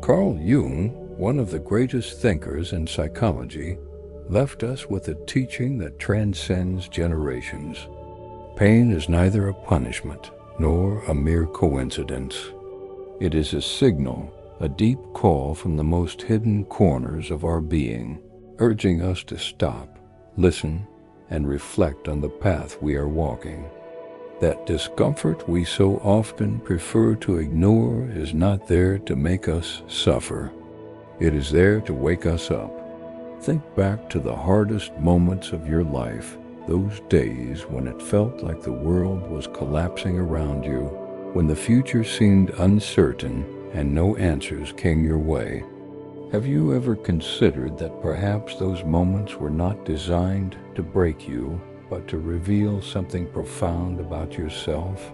Carl Jung, one of the greatest thinkers in psychology, left us with a teaching that transcends generations. Pain is neither a punishment nor a mere coincidence. It is a signal, a deep call from the most hidden corners of our being, urging us to stop, listen, and reflect on the path we are walking. That discomfort we so often prefer to ignore is not there to make us suffer. It is there to wake us up. Think back to the hardest moments of your life, those days when it felt like the world was collapsing around you, when the future seemed uncertain and no answers came your way. Have you ever considered that perhaps those moments were not designed to break you, but to reveal something profound about yourself?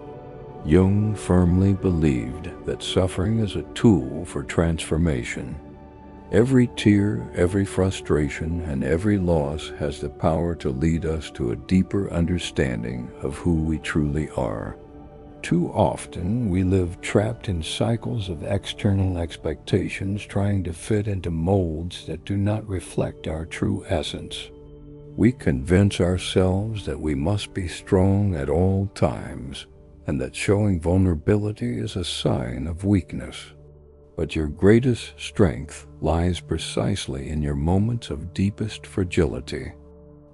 Jung firmly believed that suffering is a tool for transformation. Every tear, every frustration, and every loss has the power to lead us to a deeper understanding of who we truly are. Too often, we live trapped in cycles of external expectations, trying to fit into molds that do not reflect our true essence. We convince ourselves that we must be strong at all times, and that showing vulnerability is a sign of weakness. But your greatest strength lies precisely in your moments of deepest fragility.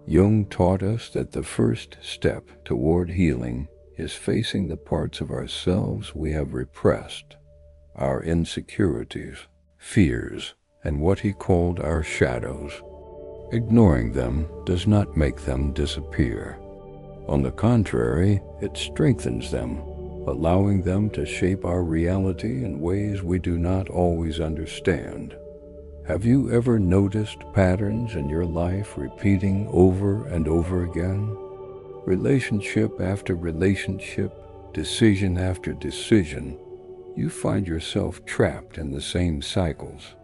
Jung taught us that the first step toward healing is facing the parts of ourselves we have repressed, our insecurities, fears, and what he called our shadows. Ignoring them does not make them disappear. On the contrary, it strengthens them, allowing them to shape our reality in ways we do not always understand. Have you ever noticed patterns in your life repeating over and over again? Relationship after relationship, decision after decision, you find yourself trapped in the same cycles.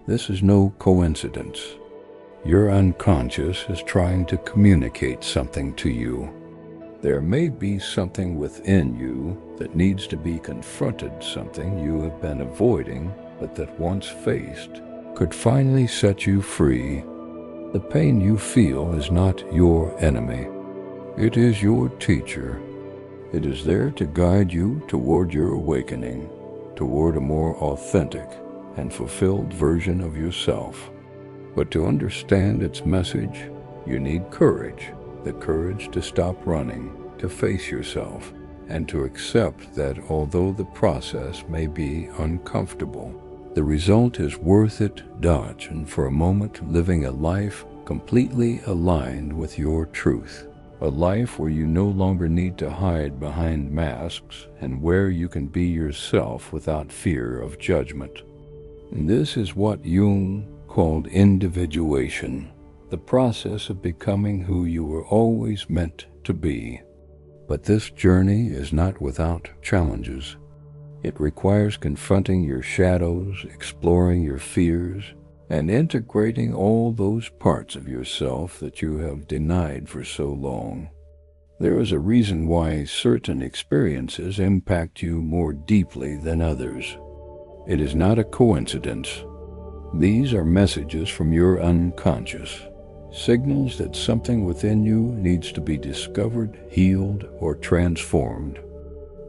This is no coincidence. Your unconscious is trying to communicate something to you. There may be something within you that needs to be confronted, something you have been avoiding, but that once faced, could finally set you free. The pain you feel is not your enemy. It is your teacher. It is there to guide you toward your awakening, toward a more authentic and fulfilled version of yourself. But to understand its message, you need courage, the courage to stop running, to face yourself, and to accept that although the process may be uncomfortable, the result is worth it. And for a moment living a life completely aligned with your truth, a life where you no longer need to hide behind masks and where you can be yourself without fear of judgment. And this is what Jung called individuation, the process of becoming who you were always meant to be. But this journey is not without challenges. It requires confronting your shadows, exploring your fears, and integrating all those parts of yourself that you have denied for so long. There is a reason why certain experiences impact you more deeply than others. It is not a coincidence. These are messages from your unconscious, signals that something within you needs to be discovered, healed, or transformed.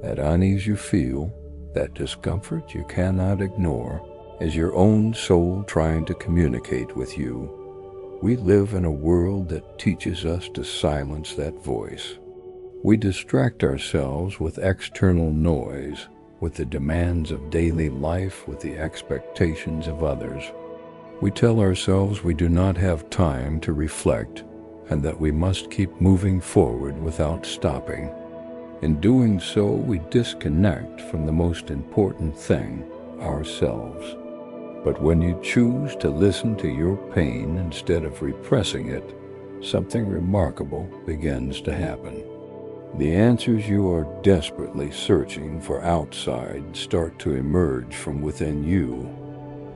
That unease you feel, that discomfort you cannot ignore, is your own soul trying to communicate with you. We live in a world that teaches us to silence that voice. We distract ourselves with external noise, with the demands of daily life, with the expectations of others. We tell ourselves we do not have time to reflect, and that we must keep moving forward without stopping. In doing so, we disconnect from the most important thing, ourselves. But when you choose to listen to your pain instead of repressing it, something remarkable begins to happen. The answers you are desperately searching for outside start to emerge from within you.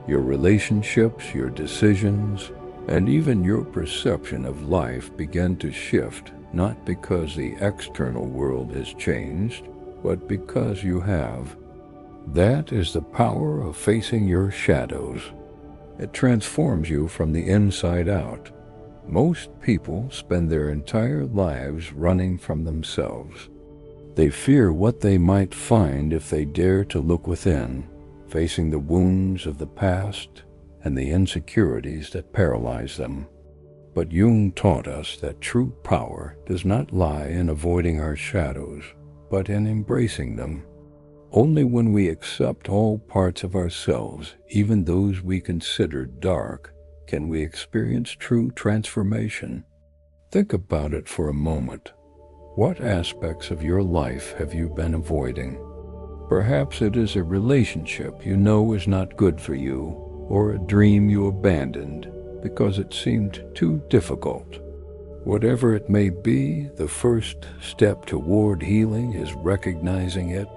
Your relationships, your decisions, and even your perception of life begin to shift, not because the external world has changed, but because you have. That is the power of facing your shadows. It transforms you from the inside out. Most people spend their entire lives running from themselves. They fear what they might find if they dare to look within, facing the wounds of the past and the insecurities that paralyze them. But Jung taught us that true power does not lie in avoiding our shadows, but in embracing them. Only when we accept all parts of ourselves, even those we consider dark, can we experience true transformation. Think about it for a moment. What aspects of your life have you been avoiding? Perhaps it is a relationship you know is not good for you, or a dream you abandoned because it seemed too difficult. Whatever it may be, the first step toward healing is recognizing it.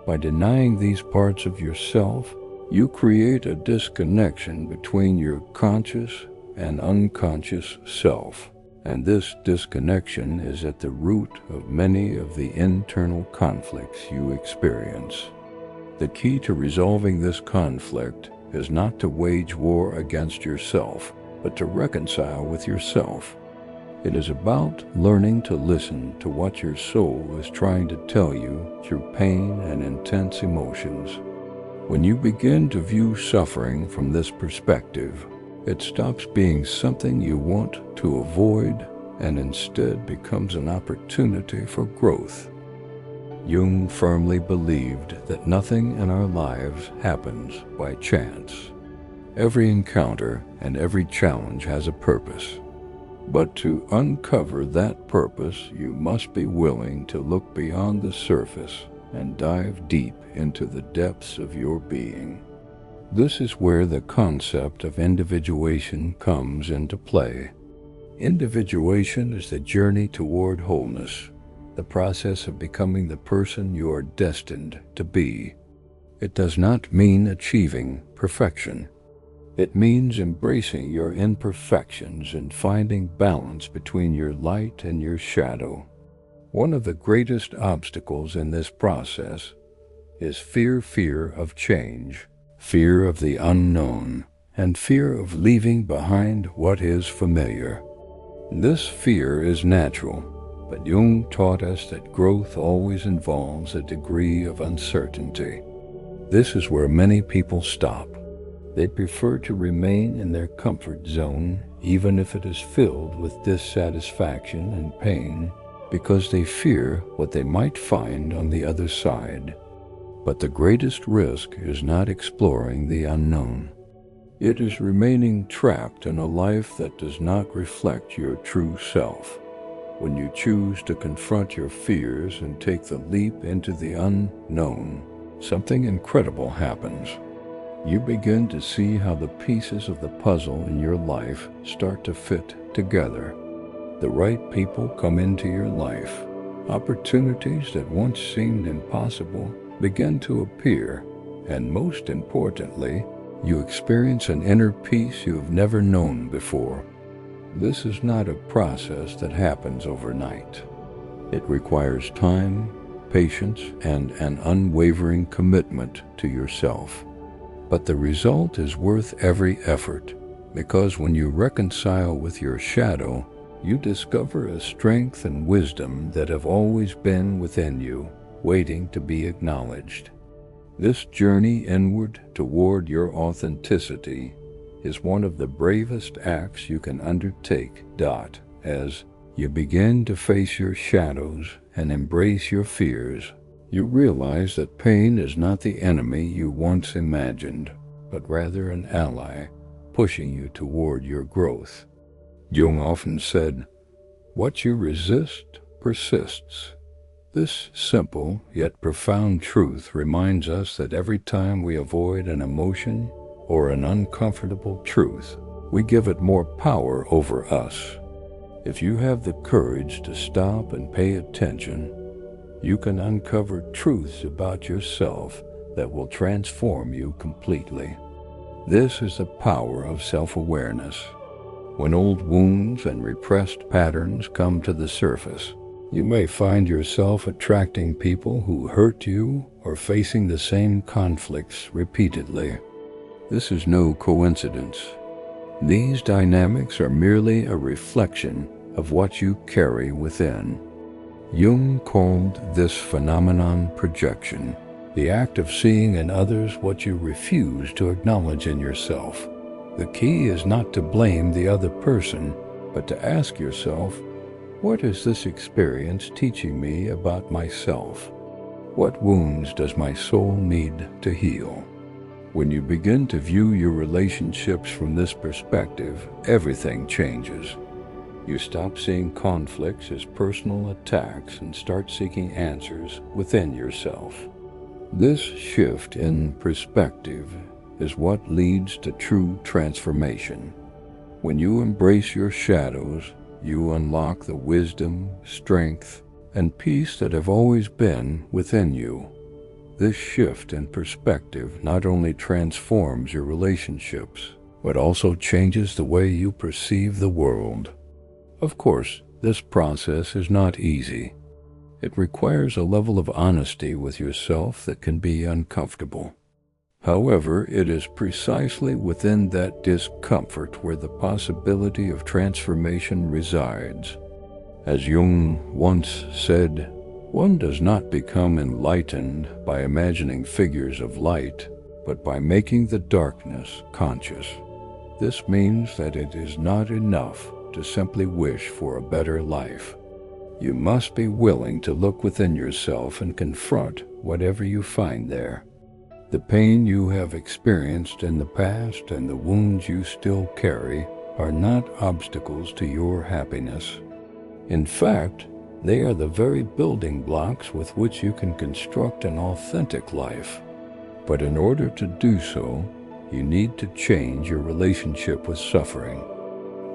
By denying these parts of yourself, you create a disconnection between your conscious and unconscious self, and this disconnection is at the root of many of the internal conflicts you experience. The key to resolving this conflict is not to wage war against yourself, but to reconcile with yourself. It is about learning to listen to what your soul is trying to tell you through pain and intense emotions. When you begin to view suffering from this perspective, it stops being something you want to avoid and instead becomes an opportunity for growth. Jung firmly believed that nothing in our lives happens by chance. Every encounter and every challenge has a purpose. But to uncover that purpose, you must be willing to look beyond the surface and dive deep into the depths of your being. This is where the concept of individuation comes into play. Individuation is the journey toward wholeness, the process of becoming the person you are destined to be. It does not mean achieving perfection. It means embracing your imperfections and finding balance between your light and your shadow. One of the greatest obstacles in this process is fear of change, fear of the unknown, and fear of leaving behind what is familiar. This fear is natural, but Jung taught us that growth always involves a degree of uncertainty. This is where many people stop. They prefer to remain in their comfort zone, even if it is filled with dissatisfaction and pain, because they fear what they might find on the other side. But the greatest risk is not exploring the unknown. It is remaining trapped in a life that does not reflect your true self. When you choose to confront your fears and take the leap into the unknown, something incredible happens. You begin to see how the pieces of the puzzle in your life start to fit together. The right people come into your life. Opportunities that once seemed impossible begin to appear, and most importantly, you experience an inner peace you have never known before. This is not a process that happens overnight. It requires time, patience, and an unwavering commitment to yourself. But the result is worth every effort, because when you reconcile with your shadow, you discover a strength and wisdom that have always been within you, waiting to be acknowledged. This journey inward toward your authenticity is one of the bravest acts you can undertake. As you begin to face your shadows and embrace your fears, you realize that pain is not the enemy you once imagined, but rather an ally, pushing you toward your growth. Jung often said, "What you resist persists." This simple yet profound truth reminds us that every time we avoid an emotion or an uncomfortable truth, we give it more power over us. If you have the courage to stop and pay attention, you can uncover truths about yourself that will transform you completely. This is the power of self-awareness. When old wounds and repressed patterns come to the surface, You may find yourself attracting people who hurt you or facing the same conflicts repeatedly. This is no coincidence. These dynamics are merely a reflection of what you carry within. Jung called this phenomenon projection, the act of seeing in others what you refuse to acknowledge in yourself. The key is not to blame the other person, but to ask yourself, what is this experience teaching me about myself? What wounds does my soul need to heal? When you begin to view your relationships from this perspective, everything changes. You stop seeing conflicts as personal attacks and start seeking answers within yourself. This shift in perspective is what leads to true transformation. When you embrace your shadows, you unlock the wisdom, strength, and peace that have always been within you. This shift in perspective not only transforms your relationships, but also changes the way you perceive the world. Of course, this process is not easy. It requires a level of honesty with yourself that can be uncomfortable. However, it is precisely within that discomfort where the possibility of transformation resides. As Jung once said, one does not become enlightened by imagining figures of light, but by making the darkness conscious. This means that it is not enough to simply wish for a better life. You must be willing to look within yourself and confront whatever you find there. The pain you have experienced in the past and the wounds you still carry are not obstacles to your happiness. In fact, they are the very building blocks with which you can construct an authentic life. But in order to do so, you need to change your relationship with suffering.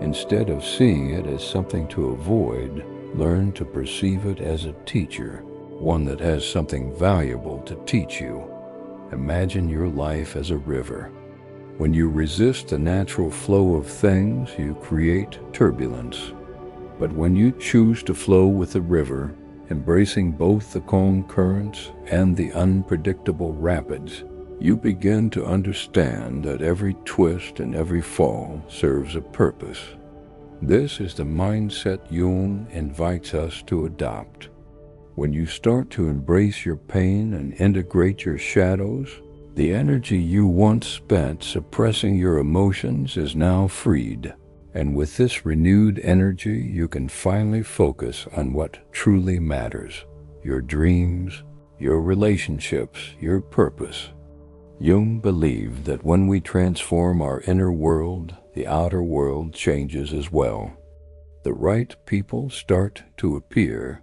Instead of seeing it as something to avoid, learn to perceive it as a teacher, one that has something valuable to teach you. Imagine your life as a river. When you resist the natural flow of things, you create turbulence. But when you choose to flow with the river, embracing both the calm currents and the unpredictable rapids, you begin to understand that every twist and every fall serves a purpose. This is the mindset Jung invites us to adopt. When you start to embrace your pain and integrate your shadows, the energy you once spent suppressing your emotions is now freed. And with this renewed energy, you can finally focus on what truly matters: your dreams, your relationships, your purpose. Jung believed that when we transform our inner world, the outer world changes as well. The right people start to appear.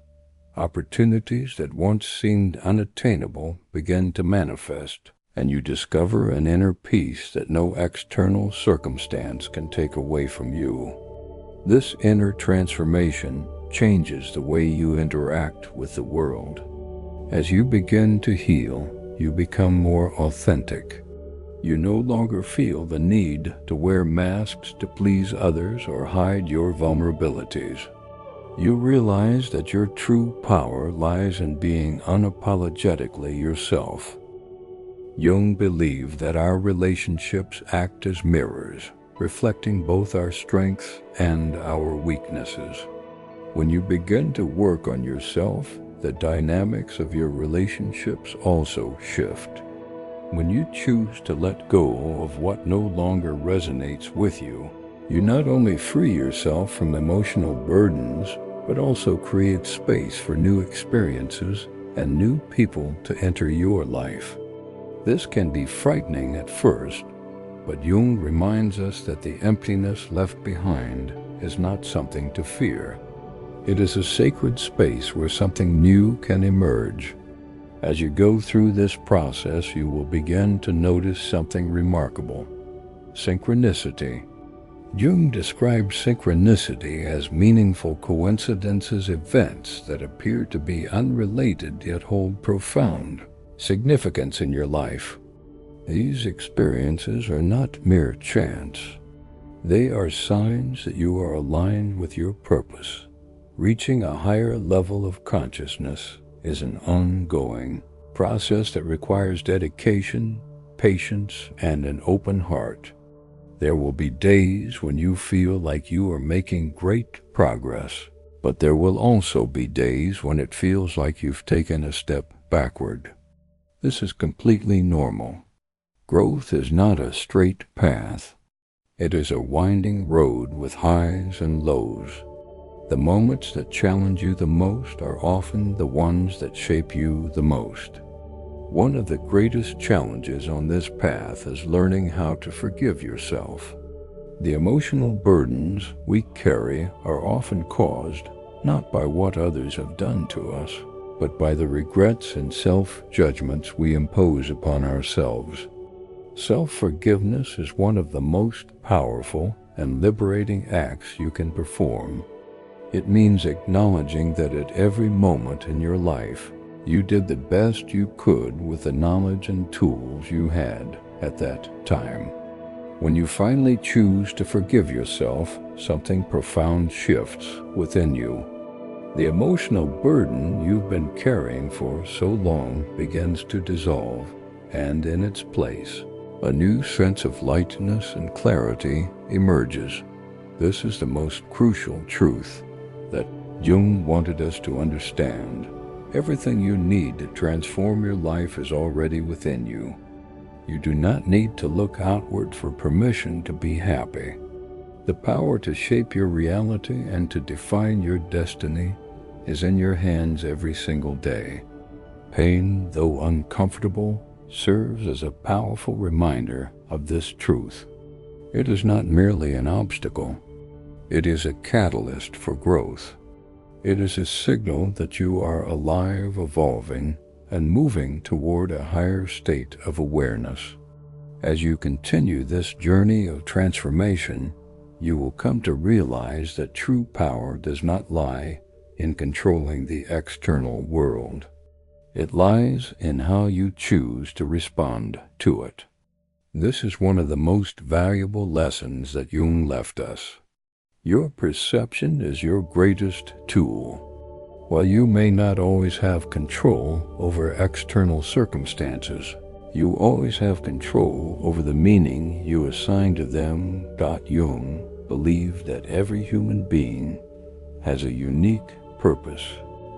Opportunities that once seemed unattainable begin to manifest, and you discover an inner peace that no external circumstance can take away from you. This inner transformation changes the way you interact with the world. As you begin to heal, you become more authentic. You no longer feel the need to wear masks to please others or hide your vulnerabilities. You realize that your true power lies in being unapologetically yourself. Jung believed that our relationships act as mirrors, reflecting both our strengths and our weaknesses. When you begin to work on yourself, the dynamics of your relationships also shift. When you choose to let go of what no longer resonates with you, you not only free yourself from emotional burdens, but also create space for new experiences and new people to enter your life. This can be frightening at first, but Jung reminds us that the emptiness left behind is not something to fear. It is a sacred space where something new can emerge. As you go through this process, you will begin to notice something remarkable: synchronicity. Jung described synchronicity as meaningful coincidences, events that appear to be unrelated yet hold profound significance in your life. These experiences are not mere chance. They are signs that you are aligned with your purpose, Reaching a higher level of consciousness is an ongoing process that requires dedication, patience, and an open heart. There will be days when you feel like you are making great progress, but there will also be days when it feels like you've taken a step backward. This is completely normal. Growth is not a straight path. It is a winding road with highs and lows. The moments that challenge you the most are often the ones that shape you the most. One of the greatest challenges on this path is learning how to forgive yourself. The emotional burdens we carry are often caused not by what others have done to us, but by the regrets and self-judgments we impose upon ourselves. Self-forgiveness is one of the most powerful and liberating acts you can perform. It means acknowledging that at every moment in your life, you did the best you could with the knowledge and tools you had at that time. When you finally choose to forgive yourself, something profound shifts within you. The emotional burden you've been carrying for so long begins to dissolve, and in its place, a new sense of lightness and clarity emerges. This is the most crucial truth that Jung wanted us to understand. Everything you need to transform your life is already within you. You do not need to look outward for permission to be happy. The power to shape your reality and to define your destiny is in your hands every single day. Pain, though uncomfortable, serves as a powerful reminder of this truth. It is not merely an obstacle. It is a catalyst for growth. It is a signal that you are alive, evolving, and moving toward a higher state of awareness. As you continue this journey of transformation, you will come to realize that true power does not lie in controlling the external world. It lies in how you choose to respond to it. This is one of the most valuable lessons that Jung left us. Your perception is your greatest tool. While you may not always have control over external circumstances, you always have control over the meaning you assign to them. Jung believed that every human being has a unique purpose.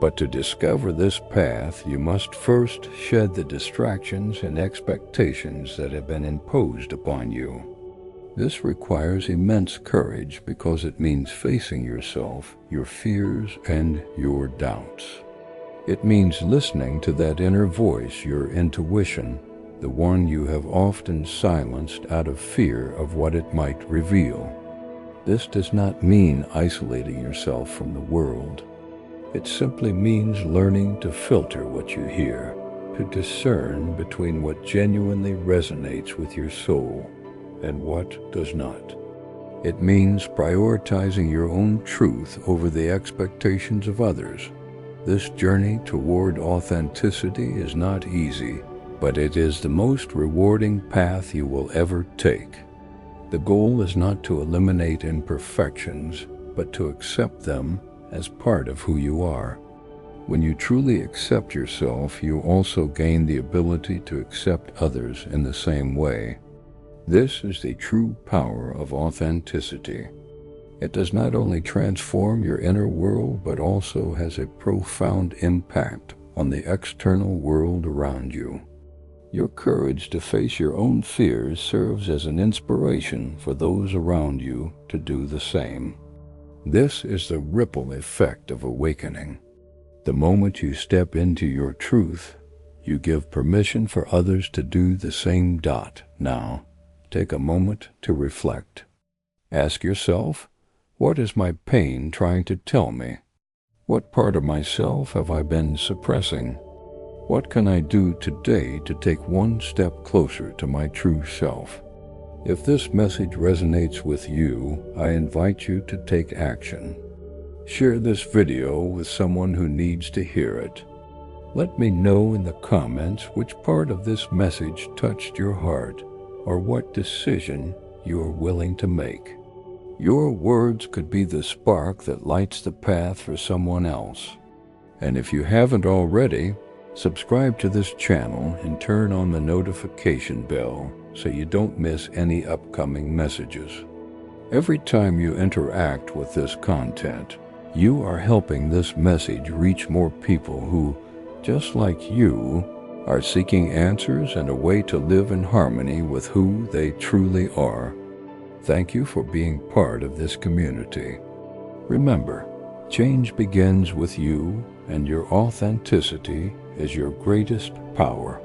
But to discover this path, you must first shed the distractions and expectations that have been imposed upon you. This requires immense courage because it means facing yourself, your fears, and your doubts. It means listening to that inner voice, your intuition, the one you have often silenced out of fear of what it might reveal. This does not mean isolating yourself from the world. It simply means learning to filter what you hear, to discern between what genuinely resonates with your soul and what does not. It means prioritizing your own truth over the expectations of others. This journey toward authenticity is not easy, but it is the most rewarding path you will ever take. The goal is not to eliminate imperfections, but to accept them as part of who you are. When you truly accept yourself, you also gain the ability to accept others in the same way. This is the true power of authenticity. It does not only transform your inner world, but also has a profound impact on the external world around you. Your courage to face your own fears serves as an inspiration for those around you to do the same. This is the ripple effect of awakening. The moment you step into your truth, you give permission for others to do the same. Now, take a moment to reflect. Ask yourself, what is my pain trying to tell me? What part of myself have I been suppressing? What can I do today to take one step closer to my true self? If this message resonates with you, I invite you to take action. Share this video with someone who needs to hear it. Let me know in the comments which part of this message touched your heart, or what decision you are willing to make. Your words could be the spark that lights the path for someone else. And if you haven't already, subscribe to this channel and turn on the notification bell so you don't miss any upcoming messages. Every time you interact with this content, you are helping this message reach more people who, just like you, are seeking answers and a way to live in harmony with who they truly are. Thank you for being part of this community. Remember, change begins with you, and your authenticity is your greatest power.